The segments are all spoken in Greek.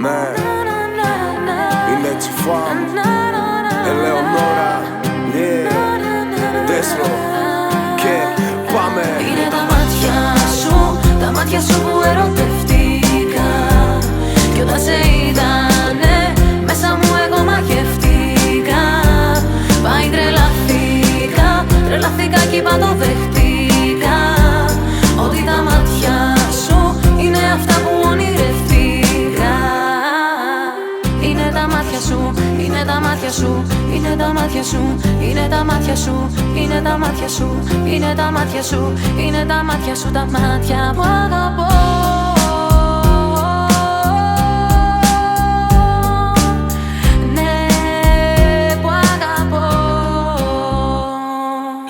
Ναι, είναι Τσιφάμ, Ελεονόρα, Δέσρο και πάμε. Είναι τα μάτια σου που ερωτευτήκα. Κι όταν σε είδανε μέσα μου εγώ μαγευτήκα. Πάει τρελαθήκα κι είπα το δεχτήκα. Ότι τα μάτια σου είναι αυτά που ονειρευτήκα. Είναι τα μάτια σου, είναι τα μάτια σου, είναι τα μάτια σου, είναι τα μάτια σου, είναι τα μάτια σου, είναι τα μάτια σου, είναι τα μάτια σου, τα μάτια που αγαπώ.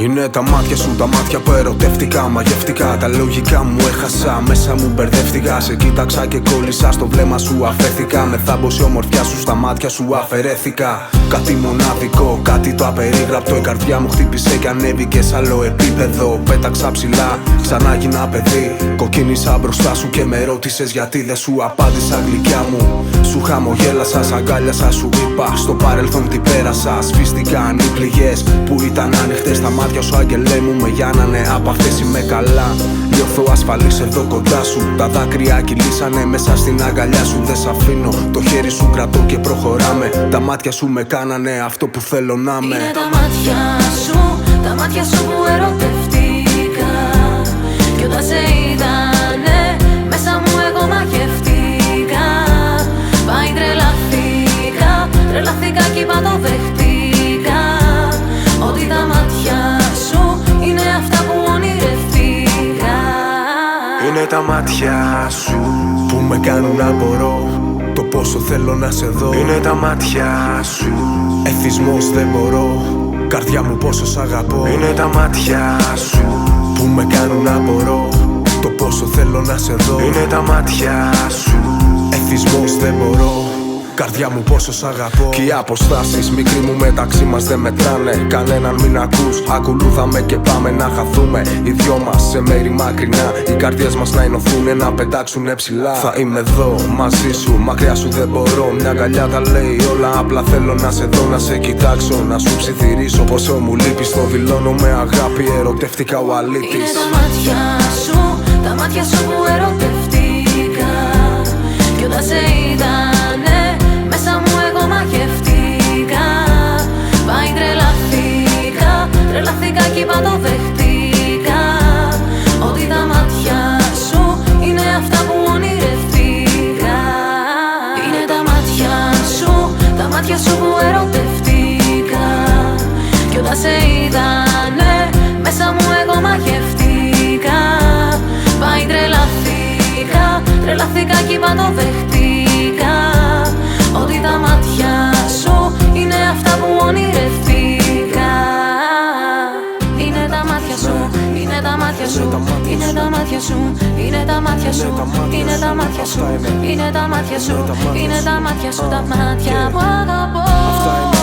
Είναι τα μάτια σου, τα μάτια που ερωτεύτηκα. Μαγευτικά, τα λογικά μου έχασα. Μέσα μου μπερδεύτηκα. Σε κοίταξα και κόλλησα. Στο βλέμμα σου αφέθηκα. Με θάμπος η ομορφιά σου, στα μάτια σου αφαιρέθηκα. Κάτι μοναδικό, κάτι το απερίγραπτο. Η καρδιά μου χτύπησε και ανέβηκε σ' άλλο επίπεδο. Πέταξα ψηλά, ξανά γίνα παιδί. Κοκκίνησα μπροστά σου και με ρώτησες γιατί δεν σου απάντησα γλυκιά μου. Σου χαμογέλασα, σ' αγκάλιασα, σου είπα στο παρελθόν τι πέρασα. Σβήστηκαν οι πληγές που ήταν άνοιχτες στα μάτια σου, άγγελέ μου, με γιάννανε. Από αυτές είμαι καλά. Νιώθω ασφαλής εδώ κοντά σου. Τα δάκρυα κυλήσανε μέσα στην αγκαλιά σου. Δεν σ' αφήνω, το χέρι σου κρατώ και προχωράμε. Τα μάτια σου με κάνανε αυτό που θέλω να είμαι. Είναι τα μάτια σου που ερωτευτήκα. Κι όταν σε είδανε μέσα μου εγώ μαγευτήκα. Πάει τρελαθήκα κι είπα το δεχτήκα. Ότι τα μάτια σου είναι αυτά που ονειρευτήκα. Είναι τα μάτια σου που με κάνουν να μπορώ το πόσο θέλω να σε δω. Είναι τα μάτια σου, εθισμός δεν μπορώ. Καρδιά μου πόσο σ' αγαπώ. Είναι τα μάτια σου που με κάνουν να μπορώ το πόσο θέλω να σε δω. Είναι τα μάτια σου, εθισμός δεν μπορώ. Καρδιά μου πόσο σ' αγαπώ. Και οι αποστάσεις μικροί μου μεταξύ μας δεν μετράνε. Κανέναν μην ακούς, ακολούθαμε και πάμε να χαθούμε. Οι δυο μας σε μέρη μακρινά. Οι καρδιές μας να ενωθούνε, να πετάξουνε ψηλά. Θα είμαι εδώ μαζί σου, μακριά σου δεν μπορώ. Μια αγκαλιά τα λέει όλα, απλά θέλω να σε δω. Να σε κοιτάξω, να σου ψιθυρίσω πόσο μου λείπεις. Το δηλώνω με αγάπη, ερωτεύτηκα ο αλήτης. Είναι τα μάτια σου που ερωτευτήκα. Κι όταν σε είδανε μέσα μου εγώ μαγευτήκα. Πάει τρελαθήκα κι είπα το δεχτήκα. Ότι τα μάτια σου είναι αυτά που ονειρευτήκα. Είναι τα μάτια σου που ερωτευτήκα. Κι όταν σε είδανε μέσα μου εγώ μαγευτήκα. Πάει τρελαθήκα κι είπα το δεχτήκα. Ότι τα μάτια σου είναι αυτά που ονειρευτήκα. Είναι τα μάτια σου, είναι τα μάτια σου, είναι τα μάτια σου, είναι τα μάτια σου, είναι τα μάτια σου, είναι τα μάτια σου, είναι τα μάτια σου, τα μάτια που αγαπώ.